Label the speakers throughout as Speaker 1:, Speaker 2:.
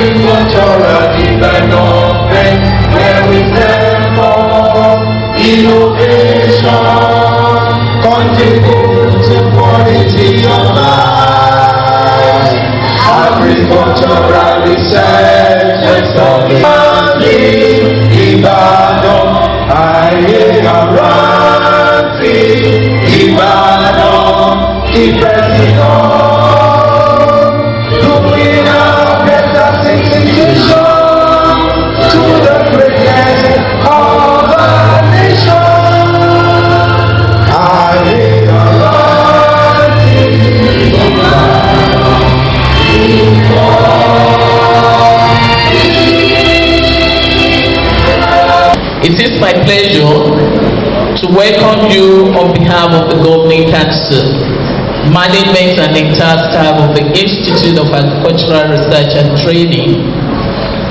Speaker 1: agricultural development, where we stand for innovation, contribute to quality of life, agricultural research and study, Ibadan, IAR&T, Ibadan, Ibadan.
Speaker 2: It is my pleasure to welcome you on behalf of the Governing Council, management and entire staff of the Institute of Agricultural Research and Training,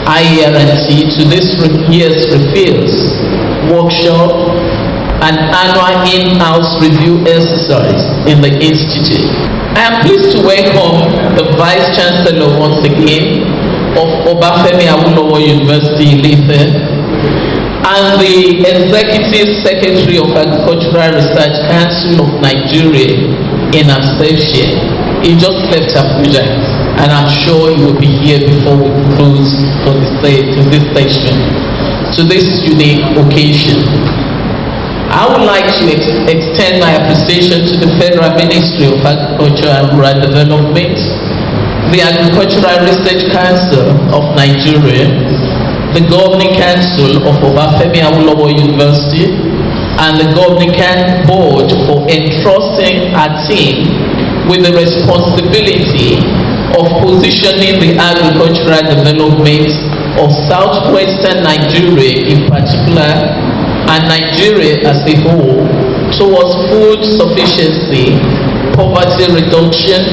Speaker 2: IAR&T, to this year's REFILS workshop and annual in-house review exercise in the Institute. I am pleased to welcome the Vice Chancellor once again of Obafemi Awolowo University, Ilefe, and the Executive Secretary of Agricultural Research Council of Nigeria in absentia. He just left Abuja, and I'm sure he will be here before we close for this session, to this unique occasion. I would like to extend my appreciation to the Federal Ministry of Agriculture and Rural Development, the Agricultural Research Council of Nigeria, the Governing Council of Obafemi Awolowo University, and the Governing Board for entrusting our team with the responsibility of positioning the agricultural development of southwestern Nigeria in particular, and Nigeria as a whole, towards food sufficiency, poverty reduction,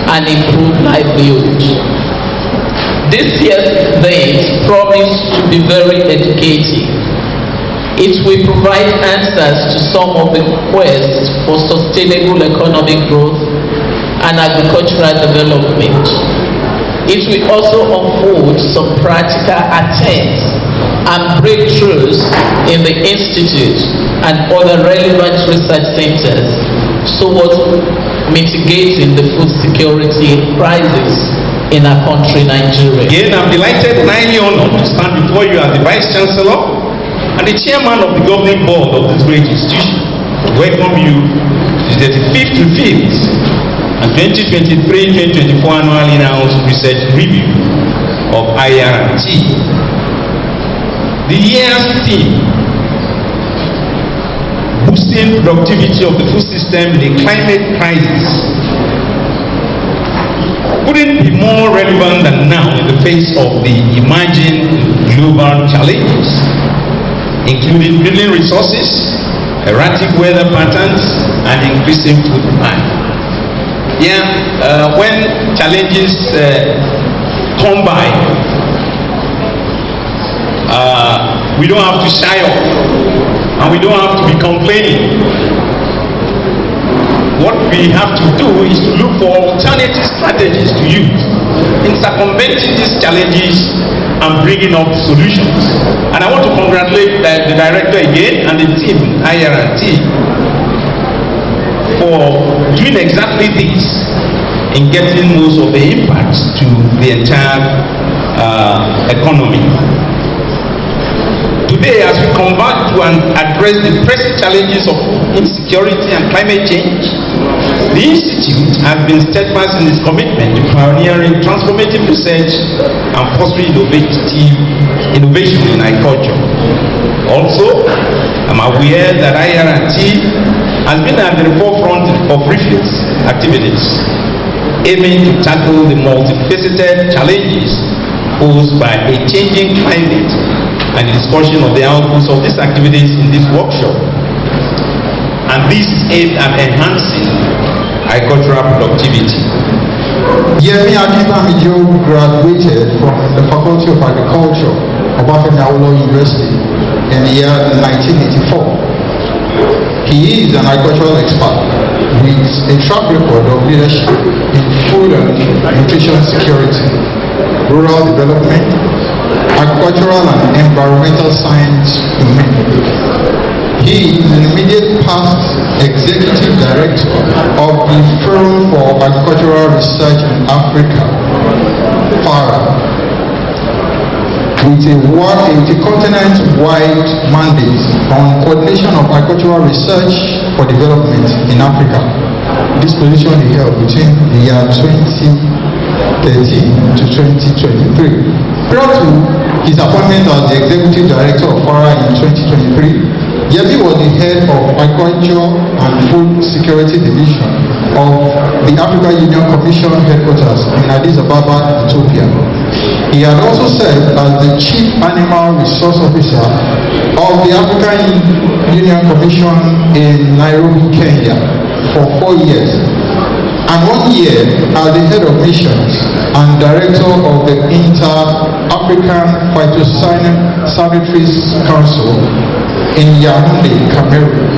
Speaker 2: and improved livelihood. This year's event promised to be very educative. It will provide answers to some of the quests for sustainable economic growth and agricultural development. It will also unfold some practical attempts and breakthroughs in the Institute and other relevant research centers towards mitigating the food security crisis in our country, Nigeria.
Speaker 3: Again, I'm delighted and highly honored to stand before you as the Vice Chancellor and the Chairman of the Governing Board of this great institution to welcome you to the 35th REFILS and 2023-2024 Annual Inhouse Research Review of IAR&T. The year's theme, boosting productivity of the food system in a climate crisis, couldn't be more relevant than now in the face of the emerging global challenges, including building resources, erratic weather patterns, and increasing food demand. When challenges come by, we don't have to shy off, and we don't have to be complaining. What we have to do is to look for alternative strategies to use in circumventing these challenges and bringing up solutions. And I want to congratulate the director again and the team, IAR&T, for doing exactly this in getting most of the impacts to the entire economy. Today, as we come back to and address the pressing challenges of insecurity and climate change, the Institute has been steadfast in its commitment to pioneering transformative research and fostering innovation in agriculture. Also, I'm aware that IAR&T has been at the forefront of REFILS activities, aiming to tackle the multifaceted challenges posed by a changing climate, and the discussion of the outputs of these activities in this workshop. And this is aimed at enhancing agricultural productivity.
Speaker 4: Yemi Akibamijo graduated from the Faculty of Agriculture, Obafemi Awolowo University, in the year 1984. He is an agricultural expert with a track record of leadership in food and nutrition security. rural development, agricultural and environmental science domain. He is an immediate past executive director of the Forum for Agricultural Research in Africa, FARA, with a continent-wide mandate on coordination of agricultural research for development in Africa. This position he held between the year 2013 to 2023. Prior to his appointment as the executive director of FARA in 2023, Yemi was the head of Agriculture and Food Security Division of the African Union Commission headquarters in Addis Ababa, Ethiopia. He had also served as the Chief Animal Resource Officer of the African Union Commission in Nairobi, Kenya for 4 years, and 1 year as the head of missions and director of the Inter-African Phytosanitaries Council in Yaoundé, Cameroon.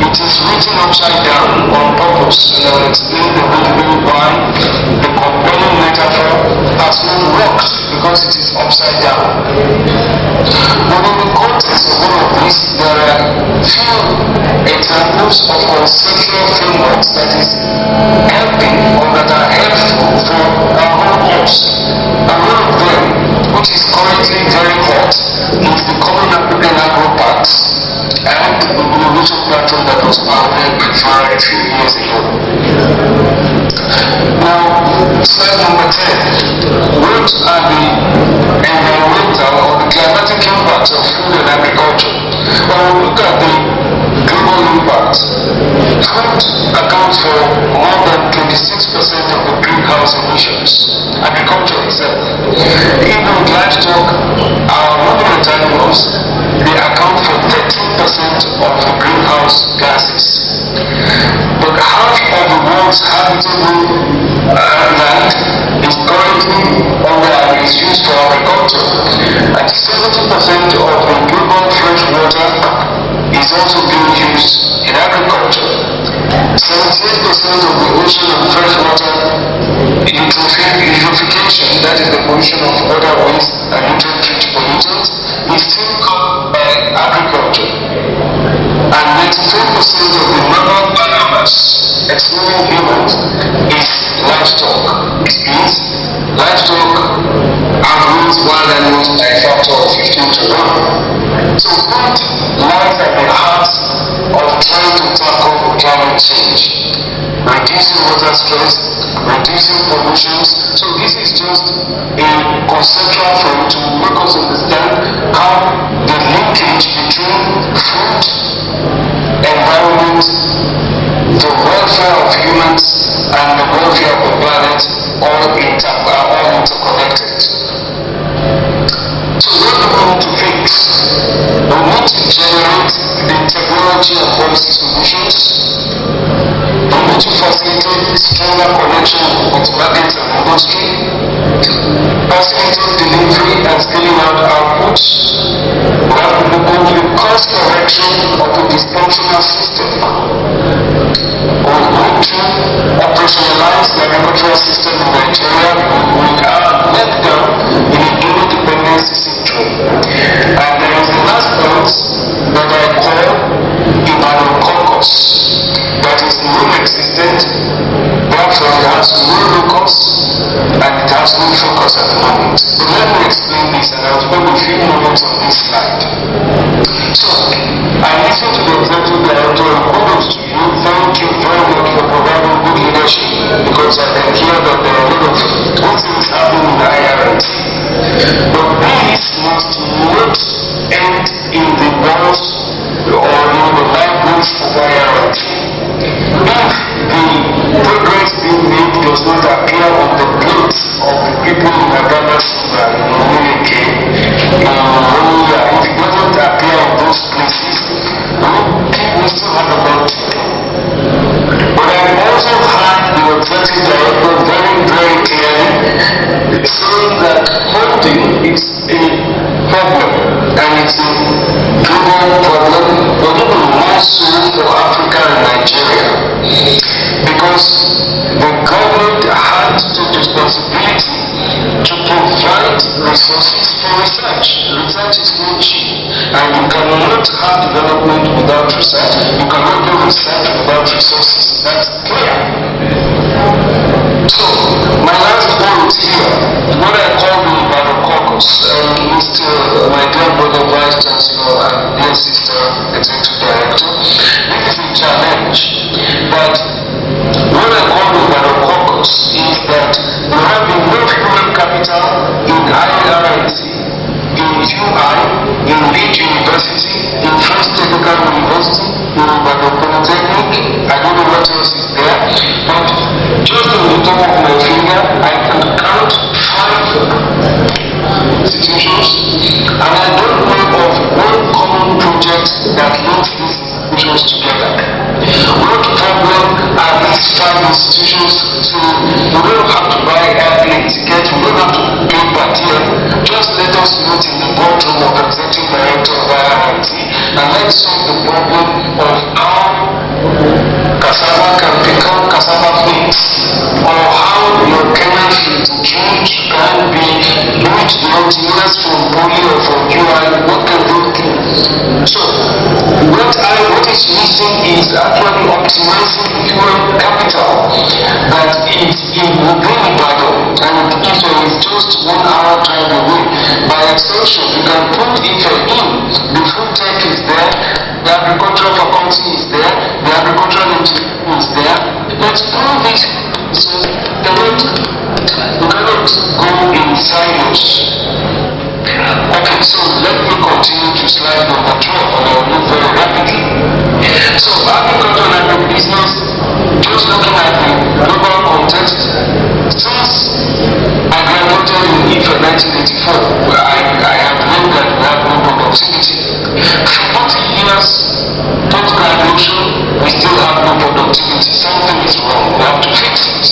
Speaker 1: It is written upside down on purpose, and I will explain the reason why the compelling metaphor has not worked, because it is upside down. But in the context of all of this, there are few examples of conceptual frameworks that is helping or that are helpful for our whole course. And one of them, which is currently very hot, is the Common African Agro-Pact and the innovation platform that was founded by FARA a few years ago. Now, slide number 10. What are the environmental or the climatic impacts of food and agriculture? When we look at the global impact, food accounts for more than 26% of the greenhouse emissions. Agriculture itself. Even livestock, our ruminant animals, they account for 13% of the greenhouse gases. But half of the world's habitable land is currently under and is used for agriculture. And 70% of the global fresh water is also being used in agriculture. 78% of the ocean and fresh water eutrophication, that is the pollution of other waste and nutrient-rich pollutants, is still caused by agriculture. And 93% of the rural biomass, excluding humans, is livestock. It means livestock outweighs wild animals by a factor of 15 to 1. So food lies at the heart of trying to tackle climate change, reducing water stress, reducing pollutions. So this is just a conceptual frame to make us understand how the linkage between food, environment, the welfare of humans, and the welfare of the planet are all interconnected. So what do we need to fix? We need to generate the technology and policy solutions. We need to facilitate stronger connection with markets and industry, facilitate delivery and scaling out outputs. We have to propose the cost correction of the dysfunctional system. We need to operationalize the agricultural system in Nigeria. We are led down in a global dependency syndrome. And there is the last point that I call Ibadan caucus. That is non-existent, therefore it has no locus and it has no focus at the moment. But let me explain this, and I'll spend a few moments on this slide. So, I listen to the executive director and kudos to you. Thank you very much for providing good leadership, because I can hear that there are a lot of good things happening in the IAR&T. But this must not end in the walls or in the language of IAR&T. If the progress being made does not appear on the plates of the people in Adebowale and Adeleke, if it doesn't appear in those places, we still have a lot to do. But I also heard the executive director very clearly saying that holding is a problem, and it's a global problem, but even more so for Africa and Nigeria, because the government had to take responsibility to resources for research. Research is not cheap, and you cannot have development without research. You cannot do research without resources. That's clear. So, my last point here, what I call the Ibadan caucus, Mr. My dear brother Vice Chancellor and dear sister Executive Director, this is a challenge. But what I call the Ibadan caucus is that we have enough human capital in IAR&T, in UI, in Leeds University, in First Technical University, in Ibadan Polytechnic. I don't know what else is there, but just on the top of my finger, I can count 5 institutions, and I don't know of one common project that links these institutions together. What problem are these 5 institutions to? We don't have to buy airplane tickets, we don't have to pay per diem. Just let us meet in the boardroom of the executive director of IAR&T and let's solve the problem of how cassava can become cassava flakes, or how your chemistry can be reach the engineers from Poly or from UI. What can they do? So, what is missing is actually optimizing human capital that is within Ibadan, and if there is just 1 hour drive away, by extension you can put Ife in. The food tech is there, the agricultural faculty is there, the agricultural engineering is there. Let's prove this. So we cannot go in silos. Okay, so let me continue to slide number 12, and I will move very rapidly. So agriculture and agribusiness, just looking at the global context, since I graduated in IFE 1984, I have learned that we have no productivity. For 40 years post-graduation, we still have no productivity. Something is wrong, we have to fix it.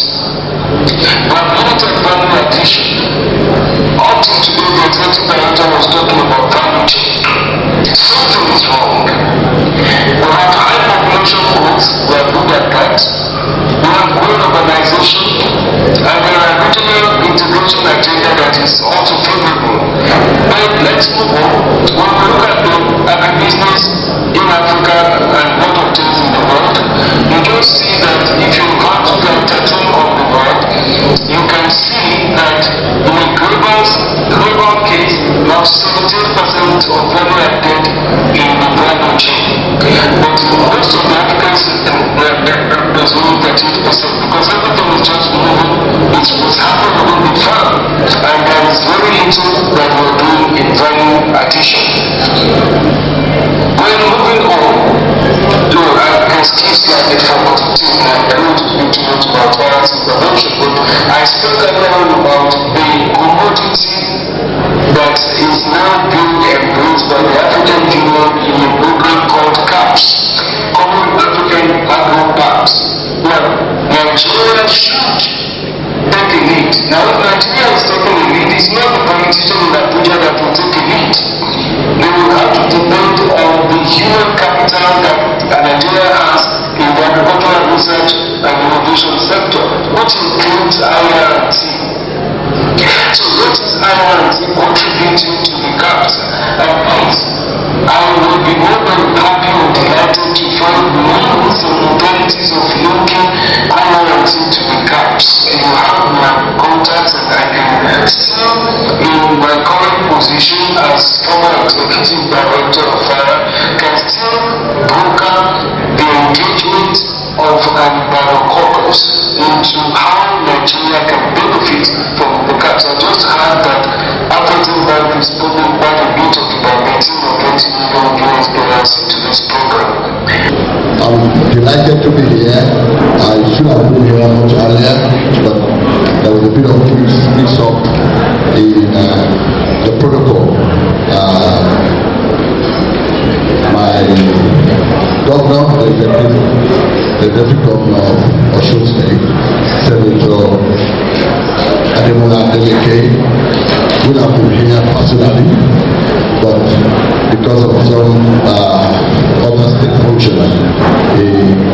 Speaker 1: But limited value addition. Up to today, the executive director was talking about value chain. Something is wrong. We have high population growth, we are good at that. We have growing urbanization, and there are regional integration agenda that is also favorable. But let's move on. When we look at the agribusiness in Africa and what of things in the world, you just see that if you go to the attention of the world, you can see that in a global case, we have 17% of value added in the value chain. But in most of the African system, there's only 13%, because everything is just moving. It's what's happening on the farm, and there is very little that we're doing in value addition. When moving on, I can skip slightly from positive, and I don't want to speak too much about balance intervention, but I spoke earlier on about the commodity that is now being embraced by the African Union in a program called CAPS, Common African Agro Parks. Now, Nigeria should take a lead. Now, if Nigeria is taking a lead, it's not the politician in Abuja that will take a lead. They will have to depend on the human capital that Nigeria has in the agricultural research and innovation sector, which includes IAR&T. So what is IAR&T contributing to the CAPS? And please, I will be more than happy or delighted to find means and modalities of linking IAR&T to the CAPS. You have my contacts, and I can still, in my current position as former executive director of FIRA, can still broker the engagement of an Ibadan caucus into how Nigeria can benefit from the CAPS. I just heard that Apata Bank is putting quite a bit of about $19 or $20 million into this program.
Speaker 5: I'm delighted to be here. I should have been here much earlier, but there was a bit of mix-up in the protocol. My governor, the deputy governor of Osun State, Senator Ademola Adeleke, would have been here personally, but because of some other state functions, he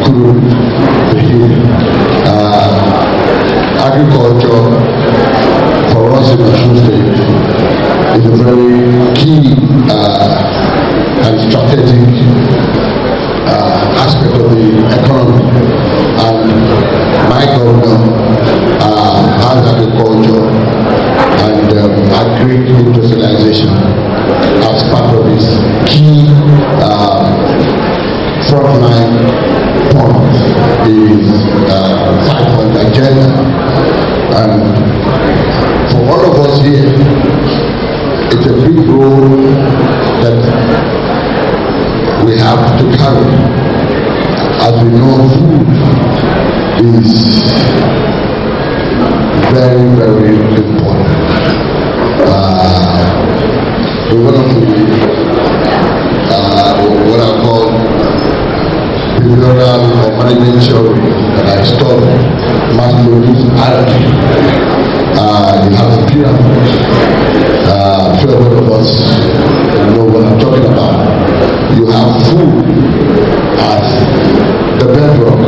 Speaker 5: couldn't be here. Agriculture for us in Osun State And for all of us here, it's a big role that we have to carry. As we know, food is very, very important. One of the what I call behavioral or management theory that I studied, Maslow's hierarchy. You have a pyramid. I'm sure a lot of us know what I'm talking about. You have food as the bedrock.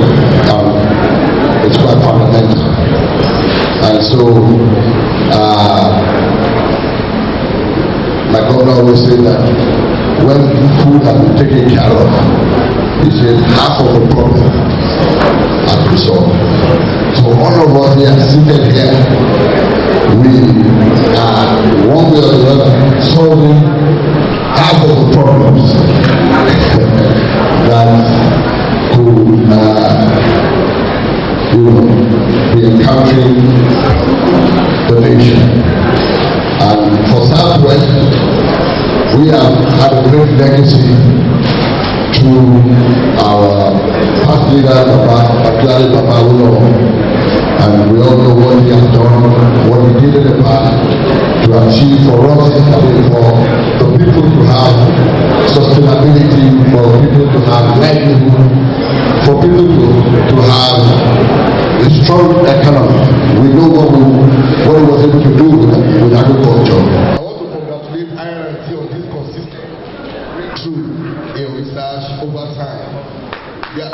Speaker 5: It's quite fundamental. And so, my governor always said that when food has been taken care of, he said half of the problem has been solved. So all of us here seated here, we are one way or the other solving half of the problems that could be encountering the nation. And for Southwest, we have had a great legacy to our past leader, Adebowale Training. And we all know what he has done, what he did in the past to achieve for us, for the people to have sustainability, for people to have livelihood, for people to have a strong economy. We know what he was able to do with agriculture. I want to congratulate IAR&T on this consistent breakthrough in research over time. Yeah.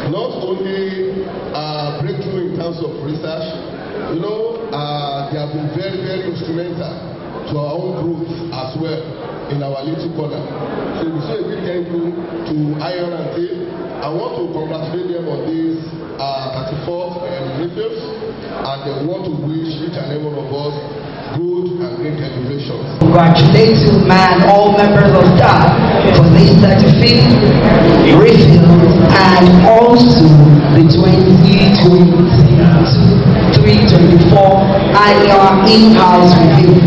Speaker 5: Not only breakthrough in terms of research, they have been very, very instrumental to our own growth as well in our little corner. So we say a big thank you to IAR&T. I want to congratulate them on this 34th refills, and they want to wish each and every one of us good and great celebrations.
Speaker 6: Congratulate you, all members of staff for this 35th refill and also the 2023-24 IAR&T review.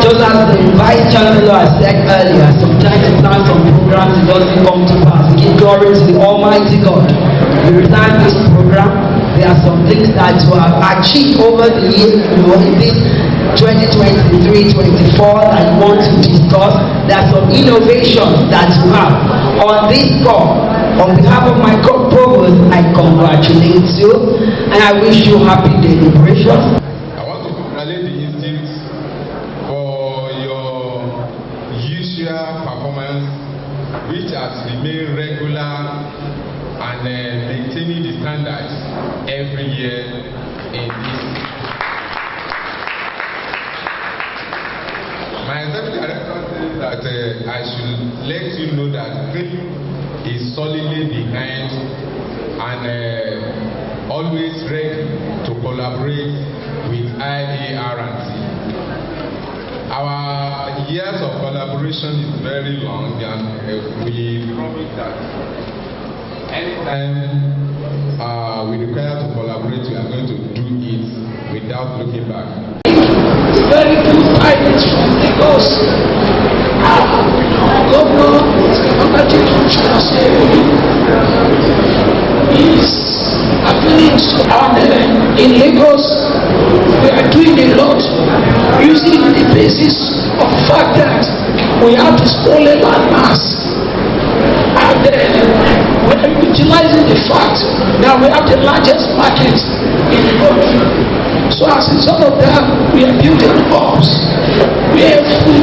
Speaker 6: Just as the Vice Chancellor has said earlier, sometimes the plans and programs it doesn't come to pass. We give glory to the Almighty God. We resign this program. There are some things that you have achieved over the years, in this 2023-24 that you want to discuss. There are some innovations that you have. On this call, on behalf of my co-provost, I congratulate you and I wish you happy deliberations.
Speaker 3: I want to congratulate the Institute for your usual performance, which has remained regular and maintaining the standards every year in this. My executive director says that I should let you know that training is solidly behind and always ready to collaborate with IAR&T. Our years of collaboration is very long, and we promise that anytime we require to collaborate, we are going to do it without looking back.
Speaker 7: Very good guidance from Lagos. Governor Commissioner is appealing to in Lagos. We are doing a lot using the basis of the fact that we have this stolen land mass, and we are utilizing the fact that we have the largest market in the country. So as a result of that, we are building hubs where food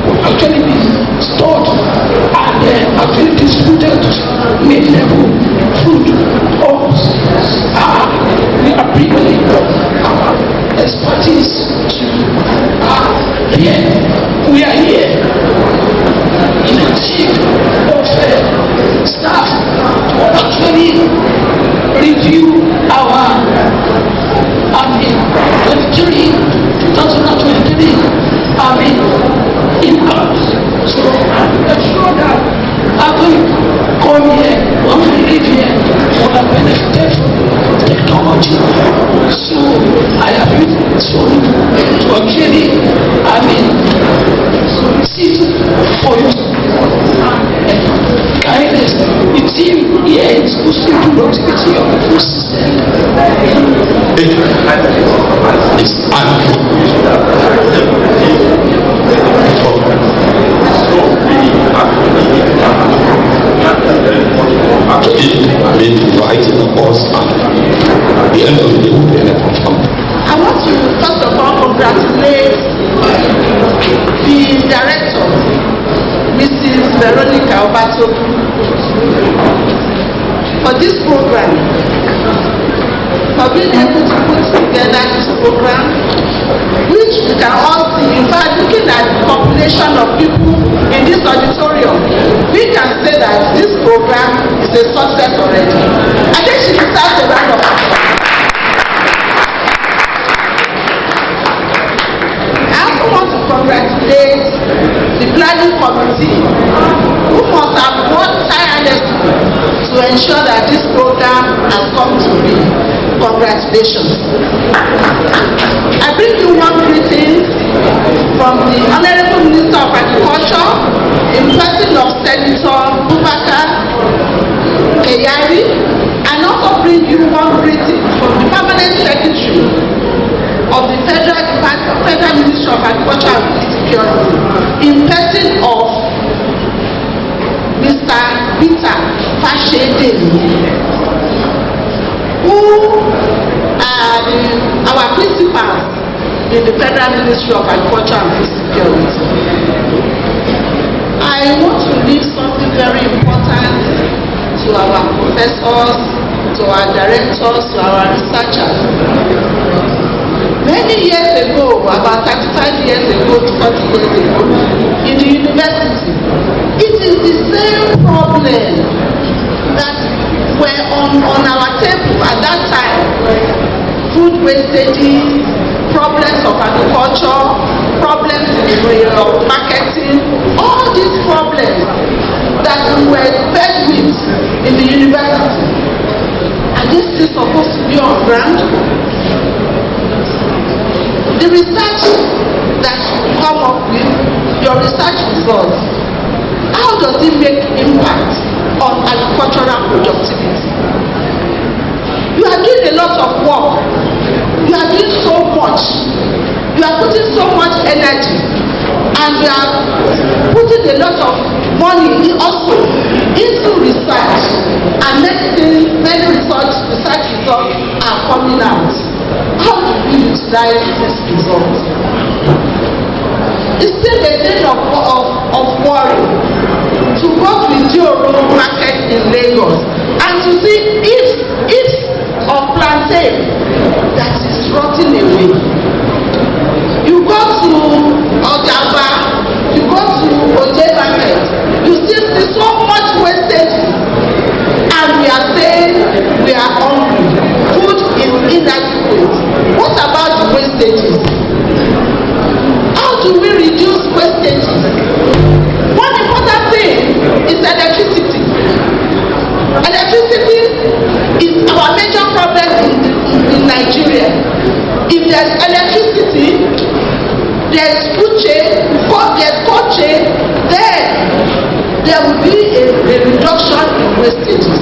Speaker 7: will actually be stored and actually distributed to mid-level food hubs. We are bringing our expertise to here. We are here in a team of staff to actually review our 2023 in-house. So I'm sure that So actually, I mean, this is for you. Kindness, the team here is supposed to do productivity of the food system.
Speaker 5: It's actually, I mean, writing the course and the end of the day will be an outcome.
Speaker 8: I want to first of all congratulate the director, Mrs. Veronica Obato, for this program, for being able to put together this program, which we can all see. In fact, looking at the population of people in this auditorium, we can say that this program is a success already. I think she deserves a round of applause. I also want to congratulate the planning committee, who must have worked tirelessly to ensure that this program has come to be. Congratulations. I bring you one greeting from the Honourable Minister of Agriculture in person of Senator Bubakar Keyari, and also bring you one greeting from the Permanent Secretary of the Federal Ministry of Agriculture and Food Security in person of Mr. Peter Fashedemi, who are our principals in the Federal Ministry of Agriculture and Food Security. I want to leave something very important to our professors, to our directors, to our researchers. Many years ago, about 35 years ago to 40 years ago, in the university, it is the same problem that were on our table at that time. Food wastages, problems of agriculture, problems of marketing, all these problems that we were faced with in the university. Are they still supposed to be on ground? The research that you come up with, your research results, how does it make impact on agricultural productivity? You are doing a lot of work. You are doing so much. You are putting so much energy, and you are putting a lot of money also into research, and many research results are coming out. How do we utilize these results? It's still a thing of worry to go to the Joro market in Lagos and to see if of plantain that is rotting away. You go to Ogaba, you go to Oje market, you still see so much wastage, and we are saying we are hungry. Food is inadequate. What about the wastages? How do we reduce wastages? One important thing is electricity. Electricity is our major problem in Nigeria. If there's electricity, there's food chain, there's cold chain, then there will be a reduction in wastages.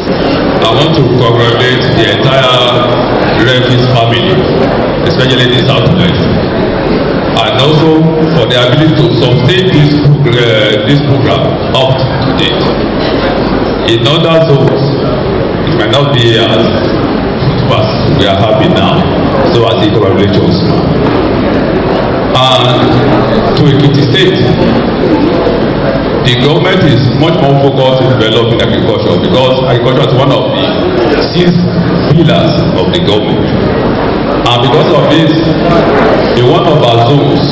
Speaker 9: I want to congratulate the entire REFILS family, especially the Southwest, and also for the ability to sustain this program up to date. In other zones, it might not be as fast we are having now, so I think congratulations. And to Ekiti State, the government is much more focused in developing agriculture, because agriculture is one of the 6 pillars of the government. And because of this, in one of our zones,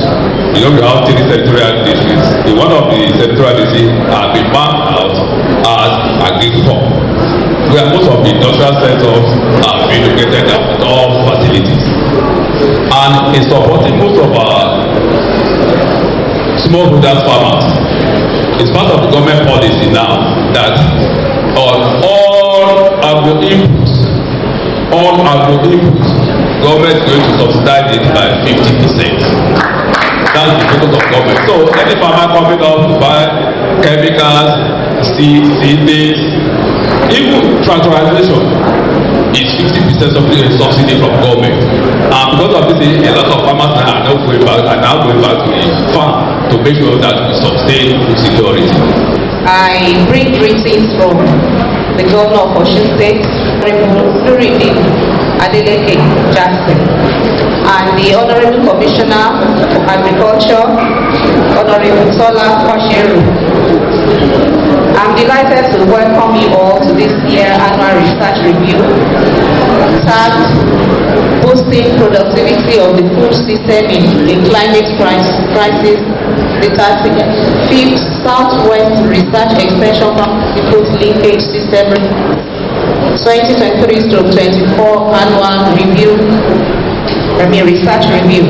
Speaker 9: we have 3 senatorial districts. In one of the senatorial districts have been marked out as agriculture, where most of the industrial sectors have been located at all facilities. And in supporting most of our smallholders farmers, it's part of the government policy now that on all agro inputs government is going to subsidize it by 50%. That's the focus of government. So any farmer coming up to buy chemicals, seeds, even tractorization is 50% of the subsidy from government. And because of this, a lot of farmers are now going back to the farm to make sure that we sustain food security.
Speaker 10: I bring greetings from the Governor of Osun State, Honourable Adeleke Jackson, and the Honourable Commissioner for Agriculture, Honourable Tola Faseru. I'm delighted to welcome you all to this year's annual research review tagged Boosting Productivity of the Food System in Climate Crisis, the 5th Southwest Research Extension Food Linkage System 2023-24 Annual Research Review.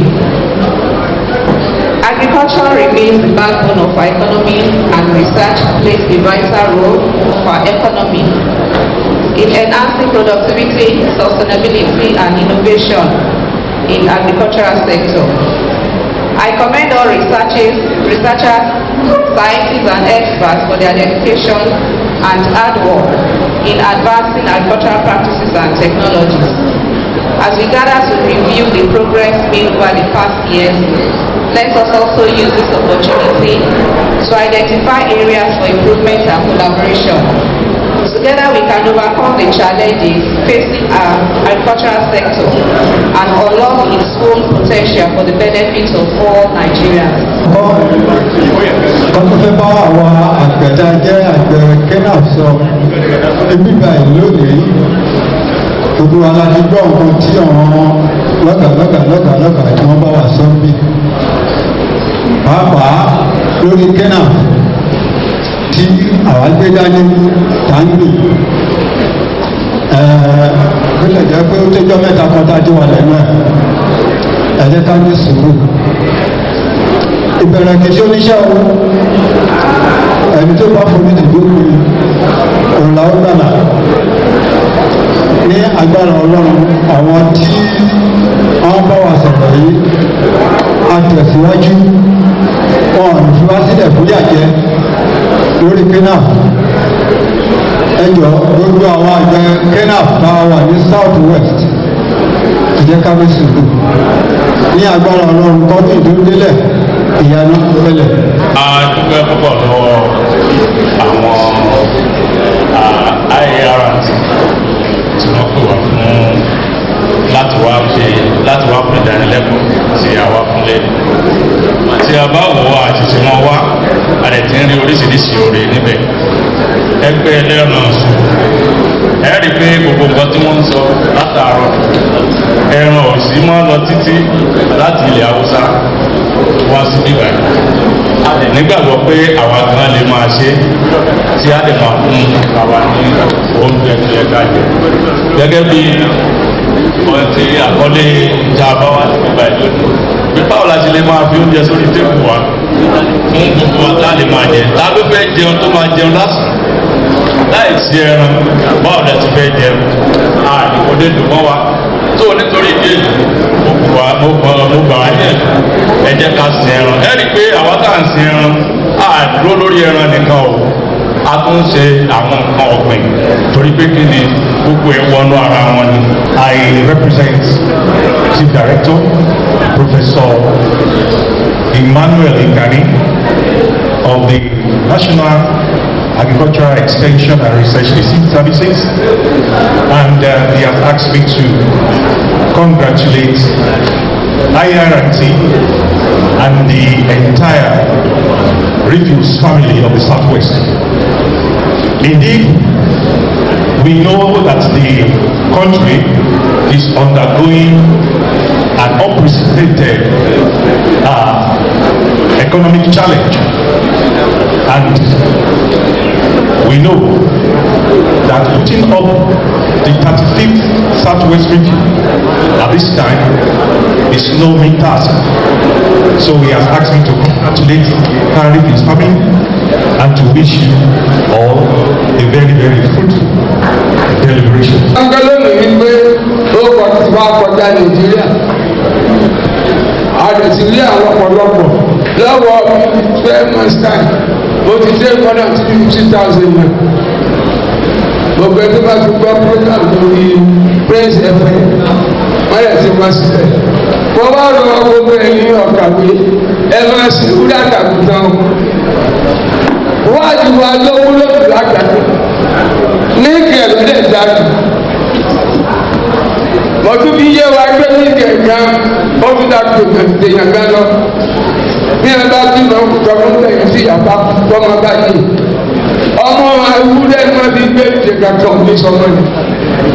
Speaker 10: Agriculture remains the backbone of our economy, and research plays a vital role of our economy in enhancing productivity, sustainability, and innovation in agricultural sector. I commend all researchers, scientists, and experts for their dedication and hard work in advancing agricultural practices and technologies. As we gather to review the progress made over the past years, let us also use this opportunity to identify areas for improvement and collaboration. Together we can overcome the challenges facing our agricultural sector and unlock its full potential for the benefit of all Nigerians.
Speaker 4: Kọ́tọ́fẹ́ bá àwọn àgbẹ̀dá jẹ́ àgbẹ̀ kẹ́nà sọ ibi báyìí lónìí gbogbo aládìgbọ́ nǹkan tí àwọn lọ́gàlọ́gà tí wọ́n bá wà sọ́bí pàápàá lórí kẹ́nà tí àwa gbé dání tàǹgbì gbọ́dọ̀ jẹ́ pé ó tẹ́jọ́ mẹ́ta kan dájú wà lẹ́nu ẹ̀ jẹ́ ká ní sùúrù. Ìbẹ̀rẹ̀ kìí ṣe oníṣẹ́ o, ẹni tó bá forí ìdókòwò òun làwọn gbàlà ní agbára Ọlọ́run. Àwọn tí wọ́n bá wà sọ̀rọ̀ yìí á tẹ̀síwájú, wọn ò fi wá sílẹ̀ fúyà jẹ lórí kenaf. Ẹjọ́ gbogbo àwọn àgbẹ̀ kenaf bá wà ní South West ìjẹ́ kábíyèsí ní agbára Ọlọ́run kọ́dún ìdúródélẹ̀ ìyanu fẹlẹ̀.
Speaker 11: A dúpẹ́ púpọ̀ lọ́wọ́ àwọn IAR&T tí wọ́n pè wá fún láti wá fún ìdánilẹ́kọ̀ọ́ tí a wá fún lẹ́nu. Tí a bá wò ó àti tí wọ́n wá, a lè ti ń rí oríṣiríṣi oore níbẹ̀. Ẹgbẹ́ ẹlẹ́rọ ọ̀sùn ẹ rí i pé gbogbo nǹkan tí wọ́n ń sọ látàárọ̀ ẹran òsì máa ń lọ títí láti ilẹ̀ Haúsá wá sí bíbá yìí. A lè nígbàgbọ́ pé àwa gan lè máa ṣe tí a lè máa fún àwa ní oúnjẹ tó yẹ ká jẹ. Gẹ́gẹ́ bí wọ́n ti àkọlé ìjà àbáwá sí bíbá yìí lónìí. Bí báwo la ṣe lè máa fi oúnjẹ sórí tébù wa fún gbogbo wa tá a lè máa jẹ. Ta ló fẹ́ jẹun tó máa jẹun lásán? Láì sí ẹran báwo la ti fẹ́ jẹun? Àdìpọ̀ dé dùn mọ́ wa. Tó nítorí ìdí èyí mo gbà wá ní ẹ jẹ́ ká sin ẹran. Ẹ rí i pé àwa tá à ń sin ẹran á dúró lórí ẹran nìkan o. A tún ń ṣe àwọn nǹkan ọ̀gbìn torí pé kí ni gbogbo ẹ̀ wọnú ara wọn ni.
Speaker 12: I represent Chief Director Professor Emmanuel Ikani of the National Agricultural Extension and Research Services, and he has asked me to congratulate IAR&T and the entire REFILS family of the Southwest. Indeed, we know that the country is undergoing an unprecedented economic challenge, and we know that putting up the 35th Southwest Review at this time is no mean task. So he has asked me to congratulate his family and to wish you all a very, very fruitful deliberation.
Speaker 13: kọjá Nàìjíríà àdètí rí àwọn ọ̀pọ̀lọpọ̀ lọ́wọ́ 12 months time mo ti dé kọ́nà 50,000 naira gbogbo ẹgbẹ́ bá ti gbọ́ program lórí Praise FM wọ́n yẹ ti wá sílẹ̀ wọ́n bá rọ gbogbo ẹ̀yìn ọ̀kàwé ẹ máa ṣe wúlò àtàkùtàn wọ́n á ti wá lówó lóbi lágbàdo ní kẹ̀lẹ́ dájú mọ̀tún bí yé wa gbé ní kẹ̀kẹ́ ọdún dàgbò èèyàn gan lọ bí ẹ bá bí wọn kùtọ̀ fún lẹ́yìn sí ìyàbá tọmọ bá yìí ọmọ ewúrẹ́ ni wọ́n fi gbé ìjẹ̀gà tó ní sọmọ ni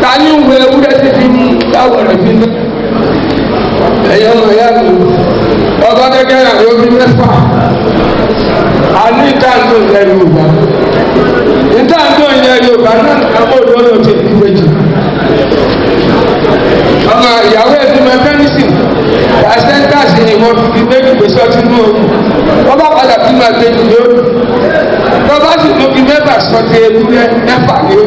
Speaker 13: ta ni ń wọ ewúrẹ́ sí fi mú táwọn rẹ̀ fi mú ẹ̀yọ́ ọmọ ìyá mi ọba gẹ́gẹ́ rẹ̀ ló fi mẹ́fà a ní ìtàǹdó ilẹ̀ Yorùbá ìtàǹdó ilẹ̀ Yorùbá náà àwọn olóyè ti fi méjì ọmọ ìyàwó ẹbí mẹkánísì àṣẹńtàṣì ni wọn fi méjì gbèsè ọtí mú o wọn bá padà bí máa gbé nìyó wọn bá sì mú bí mẹ́fà sọtì ewúrẹ́ mẹ́fà ní o.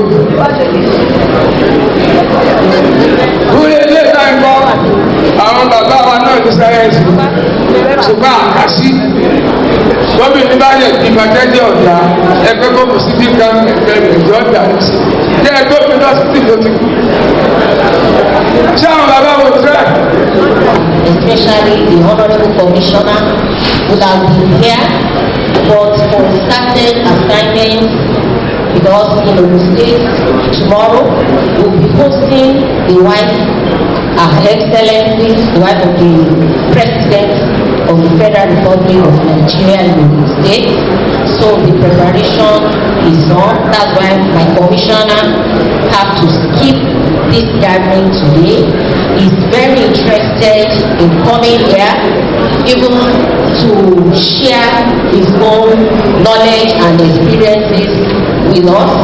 Speaker 13: wúlé ilé náà ń bọ àwọn bàbá wa náà ní sáyẹ́ǹsì ṣùgbọ́n àkàṣí gómìnà bá yẹ kí màtẹ́jẹ́ ọ̀dà ẹgbẹ́ kókò sí bí kan ẹgbẹ́ ìjọ ọ̀dà ní sí jẹ́ gómìnà sí ti ló ti kú.
Speaker 14: Especially the Honourable Commissioner would have been here, but for started assignments because in Osun State tomorrow we'll be hosting the wife, Her Excellency, the wife of the President of the Federal Republic of Nigeria in Osun State. So the preparation is on. That's why my commissioner have to skip this gathering today. He's very interested in coming here, even to share his own knowledge and experiences with us.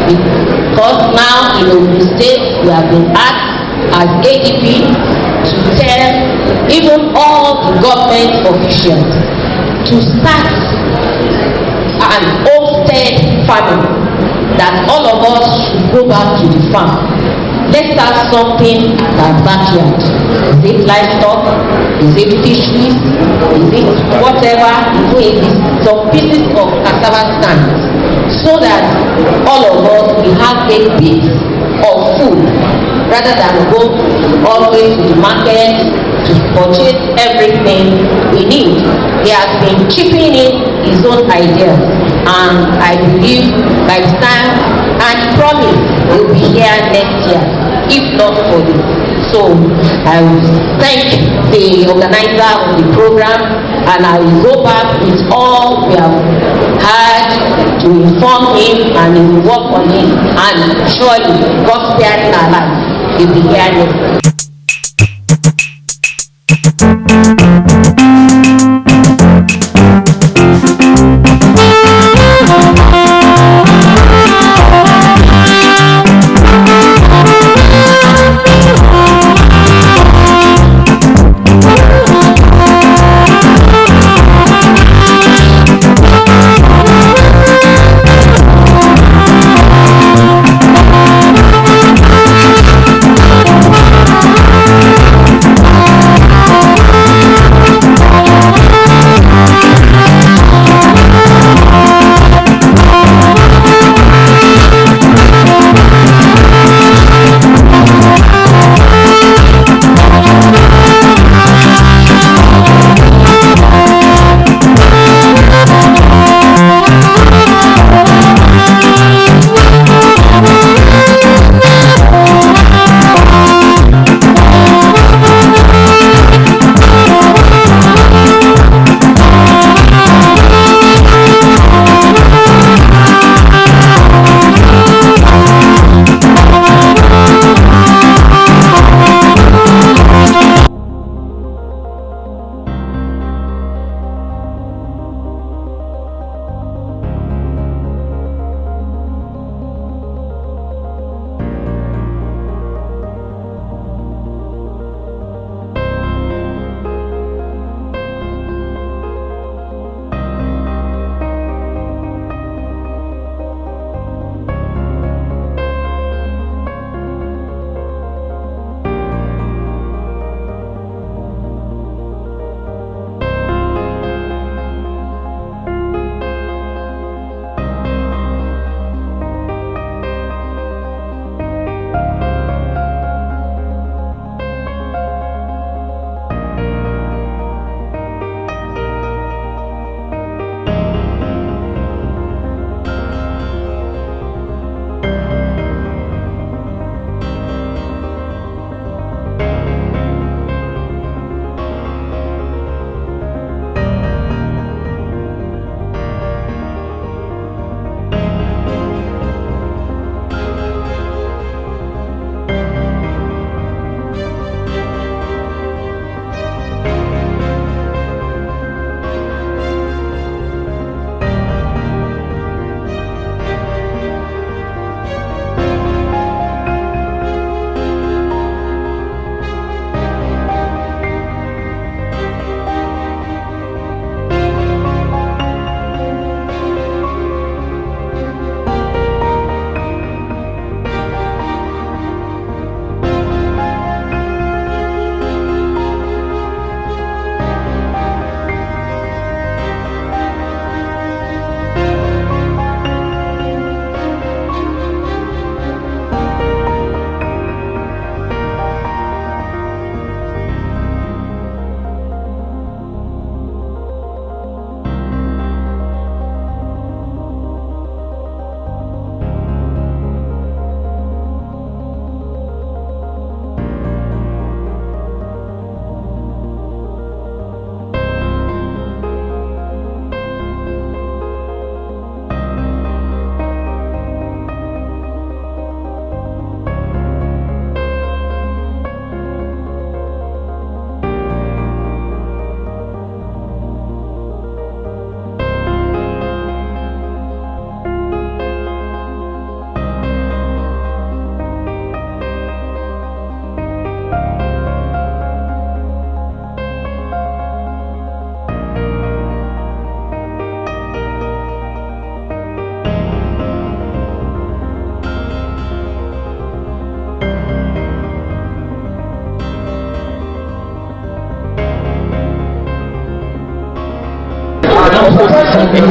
Speaker 14: Because now in Osun State, we have been asked as ADP to tell even all the government officials to start an homestead farming, that all of us should go back to the farm. Let's start something at our backyard. Is it livestock? Is it fisheries? Is it whatever? Some pieces of cassava stand, so that all of us will have a bit of food rather than go all the way to the market to purchase everything we need. He has been chipping in his own ideas, and I believe by the time and promise he'll be here next year, if not for this. So I will thank the organizer of the program, and I will go back with all we have had to inform him, and he will work on it, and surely God sparing our life, he'll be here next year.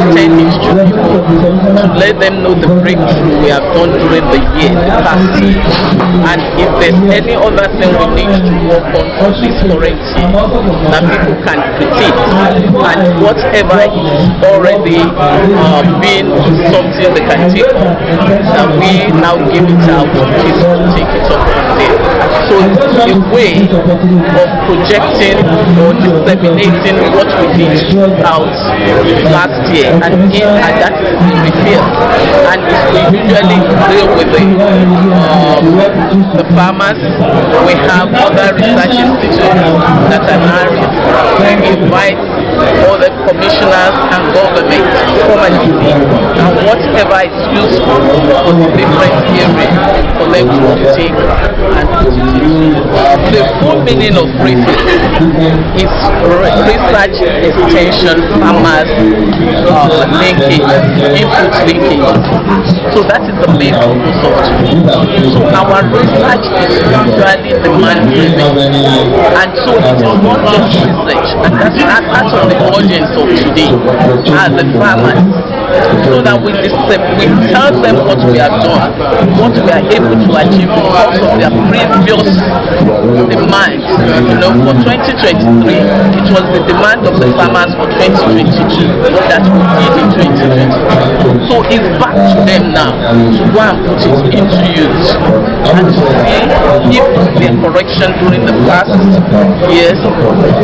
Speaker 2: extend it to people to let them know the breakthrough we have done during the year, the past year. And if there's any other thing we need to work on for this current year that people can critique, and whatever is already been something they can take on, that we now give it out to people to take it up from there. So it's a way of projecting or disseminating what we did out last year, and that is we feel. And we usually deal with the farmers. We have other research institutes that are areas. We invite all the commissioners and government to come and see, and whatever is useful for the different areas for them to take and put it into. The full meaning of REFILS is research extension farmers linkage, input linkage. So that is the main purpose of it. So our research is usually demand driven, and so it is not just research, and that's part of the audience of today are the farmers, so that we tell them what we have done, what we are able to achieve because of their previous demand. For 2023, it was the demand of the farmers for 2022 that we did in 2023. So it's back to them now to go and put it into use and to see if the correction during the past years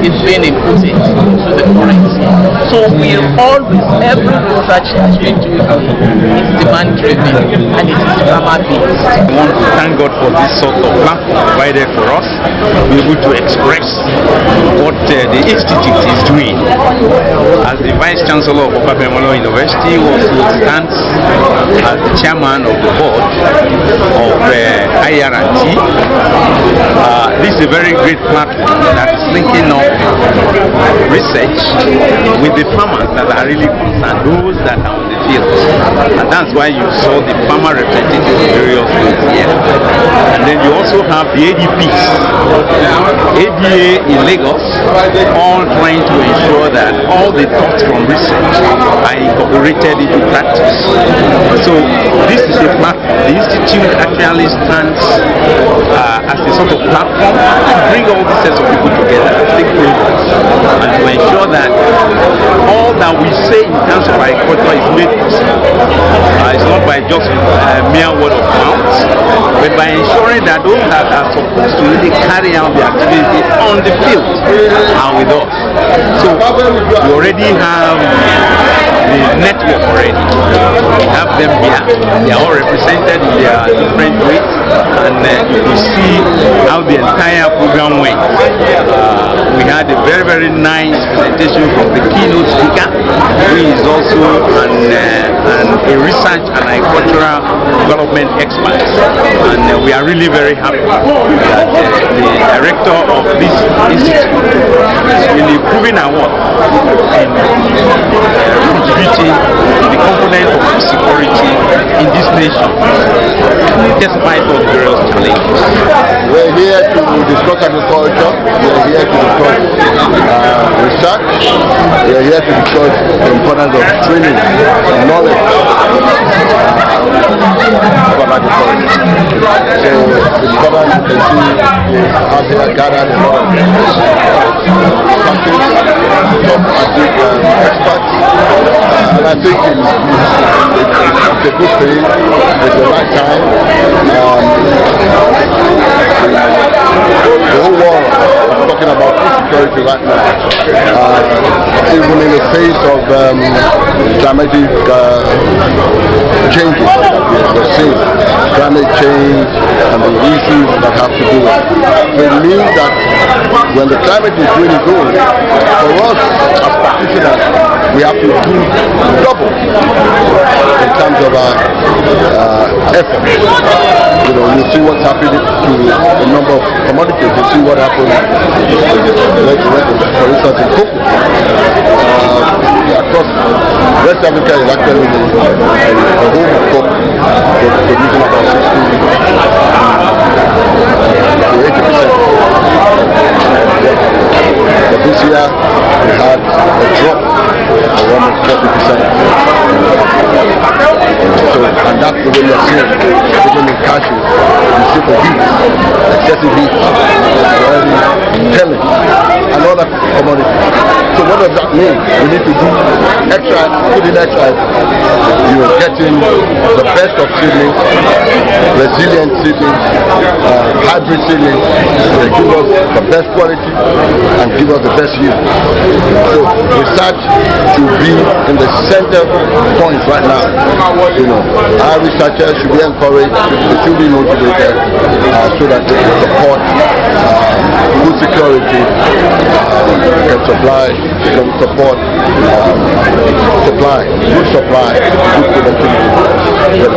Speaker 2: is being inputted into the current year. So we always, every research that we do is demand driven and it is farmer based.
Speaker 3: I want to thank God for this sort of platform provided for us to be able to express what the institute is doing. As the Vice Chancellor of Ademola University, also stands as the chairman of the board of IAR&T. This is a very great platform that is linking up research with the farmers that are really concerned, those that are on the field. And that's why you saw the farmer representatives in various fields here. And then you also have the ADPs, ADA in Lagos, all trying to ensure that all the thoughts from research are incorporated into practice. So this is a platform. The institute actually stands as a sort of platform to bring all these sets of people together, stakeholders, and to ensure that all that we say in terms of agriculture is made possible. It's not by just mere word of mouth, but by ensuring that those that are supposed to really carry out the activity on the field are with us. So we already have the network already. We have them here. They are all represented in their different ways, and you can see how the entire program went. We had a very, very nice presentation from the keynote speaker, who is also a research and agricultural development expert. And we are really very happy that the director of this institute is really proving our work in contributing to the component of food security in this nation, despite all the various challenges.
Speaker 5: We're here to discuss agriculture. We're here to discuss research. We're here to discuss the importance of training and knowledge about agriculture. So the government, you can see, out here gathered a lot of top experts, and I think it's a good thing. It's the right time. The whole world is talking about food security right now. Even in the face of climatic changes that we're seeing, climate change and the issues that have to do with it. So it means that when the climate is really good, for us as practitioners, we have to do double in terms of our efforts. You see what's happening to a number of commodities. You see what happened, for instance, in cocoa. Across West Africa is actually the home of cocoa, producing about 60 to 80%. But this year we had a drop of almost 40%. even in cashews, you see the heat, excessive heat, killing, and other commodities. So what does that mean? We need to do extra, put in extra. You are getting the best of seedlings, resilient seedlings, hybrid seedlings, they give us the best quality and give us the best yield. So research should be in the center point right now. Our researchers should be encouraged, they should be motivated so that they can support food security, can supply, they can support food supply, food productivity for the society.